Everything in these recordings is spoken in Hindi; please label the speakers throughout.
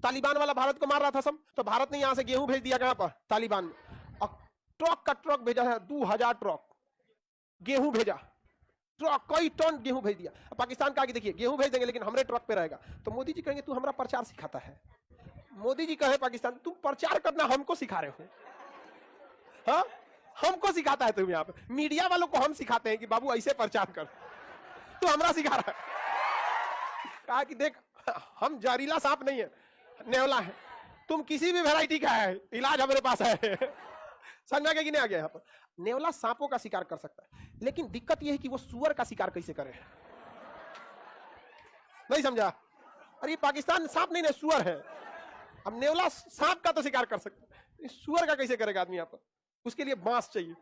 Speaker 1: तालिबान वाला भारत को मार रहा था सब, तो भारत ने यहां से गेहूं भेज दिया कहां पर, तालिबान में, और ट्रक का ट्रक भेजा है, 2000 ट्रक गेहूं भेजा, ट्रक कई टन गेहूं भेज दिया। पाकिस्तान कहा कि देखिए गेहूं भेज देंगे लेकिन हमारे ट्रक पे रहेगा। तो मोदी जी कहेंगे तू हमारा प्रचार सिखाता है। मोदी जी कहे पाकिस्तान तुम प्रचार करना हमको सिखा रहे हो, हाँ हमको सिखाता है तुम। यहाँ पे मीडिया वालों को हम सिखाते हैं कि बाबू ऐसे प्रचार कर, तू हमरा सिखा रहा है। कहा कि देख हम जहरीला सांप नहीं है, नेवला है, तुम किसी भी वैरायटी का है, इलाज हमारे पास है। समझा कि नहीं आ गया। यहाँ पर नेवला सांपों का शिकार कर सकता है, लेकिन दिक्कत यह है कि वो सुअर का शिकार कैसे करे, नहीं समझा। अरे पाकिस्तान सांप नहीं ना सुअर है, अब नेवला सांप का तो शिकार कर सकता है, सुअर का कैसे करेगा आदमी। यहाँ पर उसके लिए बांस चाहिए।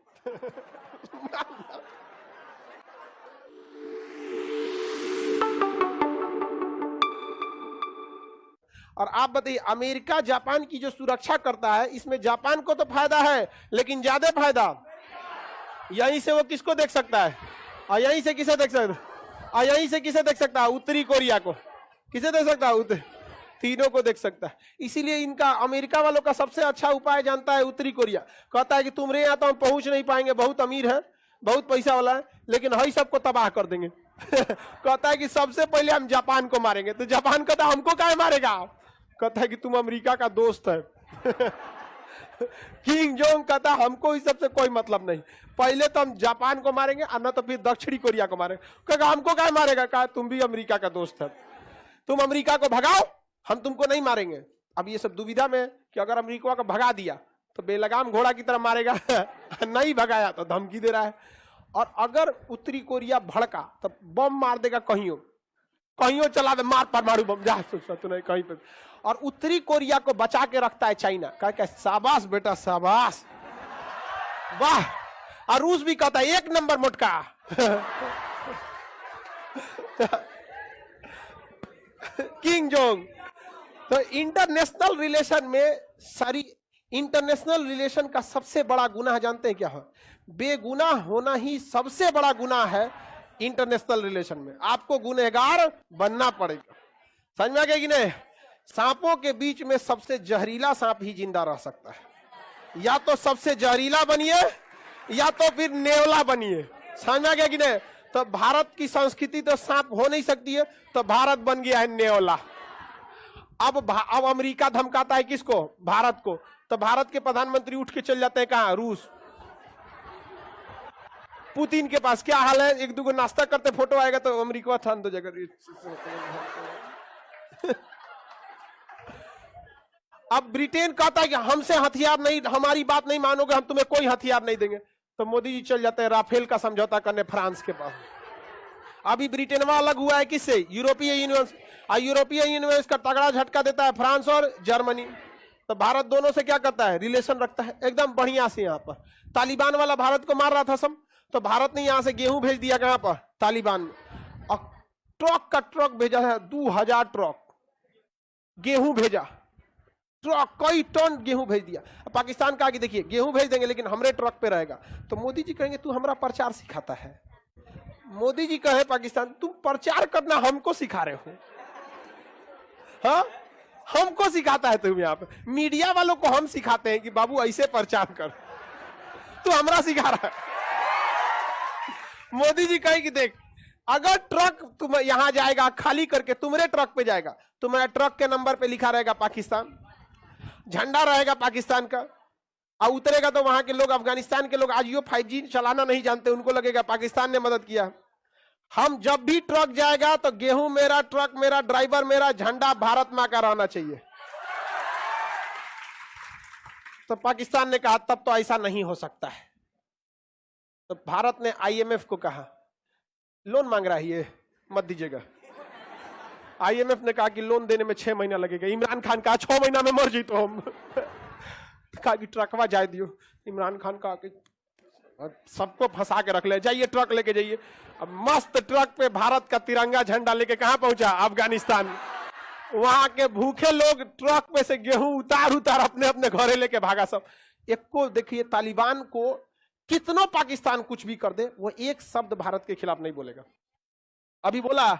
Speaker 1: और आप बताइए अमेरिका जापान की जो सुरक्षा करता है, इसमें जापान को तो फायदा है, लेकिन ज्यादा फायदा यहीं से वो किसको देख सकता है, और यहीं से किसे देख सकता है, और यहीं से किसे देख सकता है, उत्तरी कोरिया को किसे देख सकता है, तीनों को देख सकता है। इसीलिए इनका अमेरिका वालों का सबसे अच्छा उपाय जानता है उत्तरी कोरिया। कहता है कि तुम्हारे यहाँ तो हम पहुंच नहीं पाएंगे, बहुत अमीर है, बहुत पैसा वाला है, लेकिन हई सबको तबाह कर देंगे। कहता है कि सबसे पहले हम जापान को मारेंगे। तो जापान कहता है हमको क्या मारेगा, कहता है कि तुम अमेरिका का दोस्त है। किंग जोंग कहता है हमको इस सबसे कोई मतलब नहीं, पहले तो हम जापान को मारेंगे और न तो फिर दक्षिणी कोरिया को मारेंगे। कहा हमको क्या मारेगा, कहा तुम भी अमेरिका का दोस्त है, तुम अमेरिका को भगाओ, हम तुमको नहीं मारेंगे। अब ये सब दुविधा में कि अगर अमेरिका को भगा दिया तो बेलगाम घोड़ा की तरह मारेगा, नहीं भगाया तो धमकी दे रहा है। और अगर उत्तरी कोरिया भड़का तो बम मार देगा, कहीं कहीं चला दे, मार परमाणु बम, जा तो नहीं कहीं पे। और उत्तरी कोरिया को बचा के रखता है चाइना, कहा शाबाश बेटा शाबाश, वाह। और रूस भी कहता है एक नंबर मोटका। King Jong. तो इंटरनेशनल रिलेशन में सारी इंटरनेशनल रिलेशन का सबसे बड़ा गुनाह जानते हैं क्या है, बेगुनाह होना ही सबसे बड़ा गुनाह है इंटरनेशनल रिलेशन में। आपको गुनहगार बनना पड़ेगा, समझ में आ गया कि नहीं। सांपों के बीच में सबसे जहरीला सांप ही जिंदा रह सकता है, या तो सबसे जहरीला बनिए या तो फिर नेवला बनिए, समझ में आ गया कि नहीं। तो भारत की संस्कृति तो सांप हो नहीं सकती है, तो भारत बन गया है नेवला। अब अमेरिका धमकाता है किसको, भारत को, तो भारत के प्रधानमंत्री उठ के चल जाते हैं कहां, रूस। पुतिन के पास क्या हाल है, एक दो नाश्ता करते फोटो आएगा तो अमेरिका ठान दो जगह। अब ब्रिटेन कहता है कि हमसे हथियार नहीं, हमारी बात नहीं मानोगे, हम तुम्हें कोई हथियार नहीं देंगे। तो मोदी जी चल जाते हैं राफेल का समझौता करने फ्रांस के पास। अभी ब्रिटेन में अलग हुआ है किससे, यूरोपीय यूनियन। यूरोपीय यूनियन का तगड़ा झटका देता है फ्रांस और जर्मनी। तो भारत दोनों से क्या करता है, रिलेशन रखता है एकदम बढ़िया से। यहाँ पर तालिबान वाला भारत को मार रहा था सब, तो भारत ने यहां से गेहूं भेज दिया कहां पर, तालिबान में, और ट्रक का ट्रक भेजा है, 2000 ट्रक गेहूं भेजा, ट्रक कई टन गेहूं भेज दिया। पाकिस्तान कहा कि देखिए गेहूं भेज देंगे लेकिन हमारे ट्रक पे रहेगा। तो मोदी जी कहेंगे तू हमारा प्रचार सिखाता है। मोदी जी कहे पाकिस्तान तुम प्रचार करना हमको सिखा रहे हो, हाँ हमको सिखाता है तुम। यहाँ पे मीडिया वालों को हम सिखाते हैं कि बाबू ऐसे प्रचार कर, तू हमरा सिखा रहा है। मोदी जी कहे कि देख अगर ट्रक तुम यहां जाएगा खाली करके तुम्हारे ट्रक पे जाएगा, तुम्हारे ट्रक के नंबर पे लिखा रहेगा पाकिस्तान, झंडा रहेगा पाकिस्तान का, और उतरेगा तो वहां के लोग, अफगानिस्तान के लोग आज यो 5G चलाना नहीं जानते, उनको लगेगा पाकिस्तान ने मदद किया। हम जब भी ट्रक जाएगा तो गेहूं मेरा, ट्रक मेरा, ड्राइवर मेरा, झंडा भारत मां का रहना चाहिए। तो पाकिस्तान ने कहा तब तो ऐसा नहीं हो सकता है। तो भारत ने IMF को कहा लोन मांग रहा है ये मत दीजिएगा। IMF ने कहा कि लोन देने में 6 महीना लगेगा। इमरान खान कहा 6 महीना में मर जी तो हम। कहा कि ट्रकवा जाए दियो। इमरान खान कहा कि सबको फंसा के रख ले, जाइए ट्रक लेके जाइए। अब मस्त ट्रक पे भारत का तिरंगा झंडा लेके कहां पहुंचा, अफगानिस्तान। वहां के भूखे लोग ट्रक में से गेहूं उतार अपने अपने घरे लेके भागा सब। एक को देखिए तालिबान को कितनों पाकिस्तान कुछ भी कर दे, वो एक शब्द भारत के खिलाफ नहीं बोलेगा। अभी बोला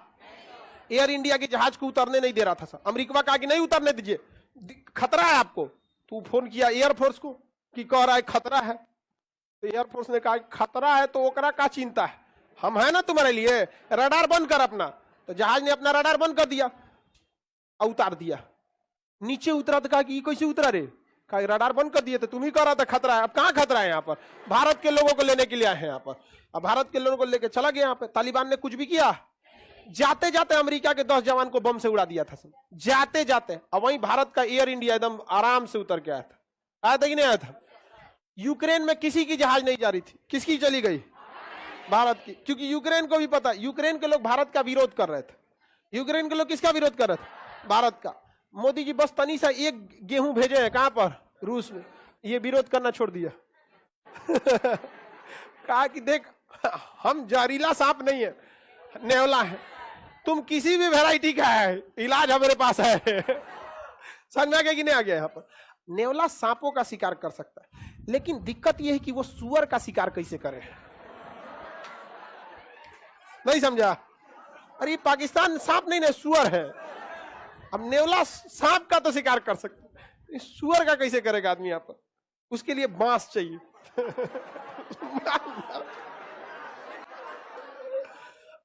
Speaker 1: एयर इंडिया के जहाज को उतरने नहीं दे रहा था, अमेरिका कहा कि नहीं उतरने दीजिए, खतरा है आपको, तू फोन किया एयरफोर्स को कि कह रहा है खतरा है, तो एयरफोर्स ने कहा खतरा है तो ओकरा का चिंता है, हम है ना तुम्हारे लिए, रडार बंद कर अपना। तो जहाज ने अपना रडार बंद कर दिया और उतार दिया। नीचे उतरा तो कहा कि कैसे उतरा रे, कहा रडार बंद कर दिए तो तुम ही कह रहा था खतरा है। अब कहां खतरा है, यहाँ पर भारत के लोगों को लेने के लिए आए हैं यहाँ पर। अब भारत के लोगों को लेकर चला गया यहाँ पे। तालिबान ने कुछ भी किया, जाते जाते अमेरिका के 10 जवान को बम से उड़ा दिया था सब, जाते जाते। अब वहीं भारत का एयर इंडिया एकदम आराम से उतर के आया था कि नहीं आया था। यूक्रेन में किसी की जहाज नहीं जा रही थी, किसकी चली गई, भारत की, क्योंकि यूक्रेन को भी पता, यूक्रेन के लोग भारत का विरोध कर रहे थे। यूक्रेन के लोग किसका विरोध कर रहे थे, भारत का। मोदी जी बस तनी सा एक गेहूं भेजे हैं कहां पर, रूस में, ये विरोध करना छोड़ दिया। कहा कि देख हम जहरीला सांप नहीं है, नेवला है, तुम किसी भी वैरायटी का है, इलाज हमारे पास है। समझ में आ गया कि नहीं आ गया। यहाँ पर नेवला सांपों का शिकार कर सकता है, लेकिन दिक्कत यह है कि वो सुअर का शिकार कैसे करे, नहीं समझा। अरे पाकिस्तान सांप नहीं ना, सुअर है। अब नेवला सांप का तो शिकार कर सकता है, सुअर का कैसे करेगा आदमी यहाँ पर, उसके लिए बांस चाहिए।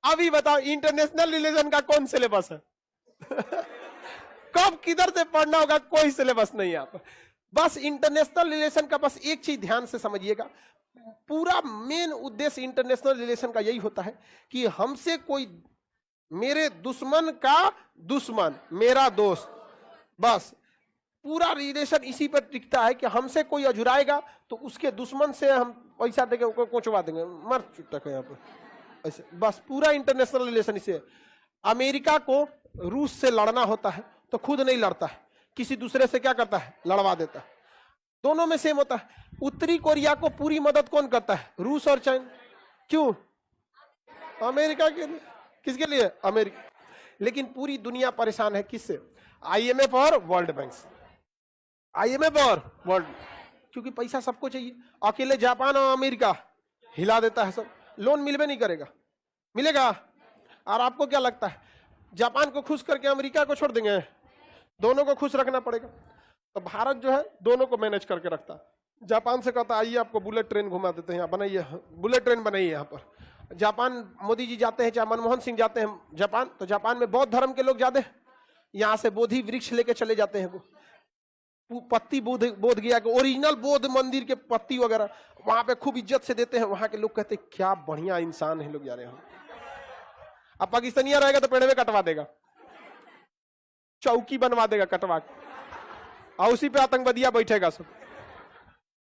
Speaker 1: अभी बताओ इंटरनेशनल रिलेशन का कौन सिलेबस है? कब किधर से पढ़ना होगा, कोई सिलेबस नहीं है यहाँ पर। बस इंटरनेशनल रिलेशन का बस एक चीज ध्यान से समझिएगा, पूरा मेन उद्देश्य इंटरनेशनल रिलेशन का यही होता है कि हमसे कोई, मेरे दुश्मन का दुश्मन मेरा दोस्त, बस पूरा रिलेशन इसी पर टिकता है कि हमसे कोई अजुराएगा तो उसके दुश्मन से हम पैसा देके उसको कोचवा देंगे, मर चुटक है यहाँ पर, ऐसे बस पूरा इंटरनेशनल रिलेशन इसे है। अमेरिका को रूस से लड़ना होता है तो खुद नहीं लड़ता है, किसी दूसरे से क्या करता है, लड़वा देता है। दोनों में सेम होता है। उत्तरी कोरिया को पूरी मदद कौन करता है, रूस और चाइना। क्यों, अमेरिका के, किसके लिए, अमेरिका। लेकिन पूरी दुनिया परेशान है किससे, आईएमएफ और वर्ल्ड बैंक से। आईएमएफ और वर्ल्ड, क्योंकि पैसा सबको चाहिए। अकेले जापान और अमेरिका हिला देता है सब, लोन मिलवे नहीं करेगा, मिलेगा। और आपको क्या लगता है जापान को खुश करके अमेरिका को छोड़ देंगे, दोनों को खुश रखना पड़ेगा। तो भारत जो है दोनों को मैनेज करके रखता है। जापान से कहता आइए आपको बुलेट ट्रेन घुमा देते हैं, यहाँ बनाइए बुलेट ट्रेन बनाइए यहाँ पर। जापान मोदी जी जाते हैं, चाहे मनमोहन सिंह जाते हैं जापान, तो जापान में बौद्ध धर्म के लोग जाते हैं, यहाँ से बोधि वृक्ष लेके चले जाते हैं, वो पत्ती बोध गया के ओरिजिनल बौद्ध मंदिर के पत्ती वगैरह वहां पे खूब इज्जत से देते हैं। वहां के लोग कहते हैं क्या बढ़िया इंसान है लोग जा रहे हैं। अब पाकिस्तानिया रहेगा तो पेड़ में कटवा देगा, चौकी बनवा देगा कटवा के, और उसी पे आतंकवादिया बैठेगा सब।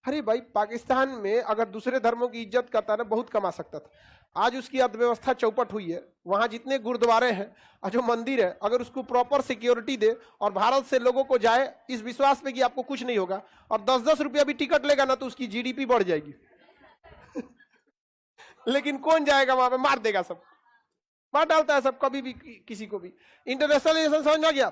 Speaker 1: अरे भाई पाकिस्तान में अगर दूसरे धर्मों की इज्जत करता ना बहुत कमा सकता था। आज उसकी अर्थव्यवस्था चौपट हुई है, वहां जितने गुरुद्वारे हैं और जो मंदिर है, अगर उसको प्रॉपर सिक्योरिटी दे और भारत से लोगों को जाए इस विश्वास पे कि आपको कुछ नहीं होगा, और 10-10 रुपया भी टिकट लेगा ना तो उसकी जीडीपी बढ़ जाएगी। लेकिन कौन जाएगा वहां पे, मार देगा सब, मार डालता है सब, कभी भी किसी को भी। इंटरनेशनल रिलेशन समझ में आ गया।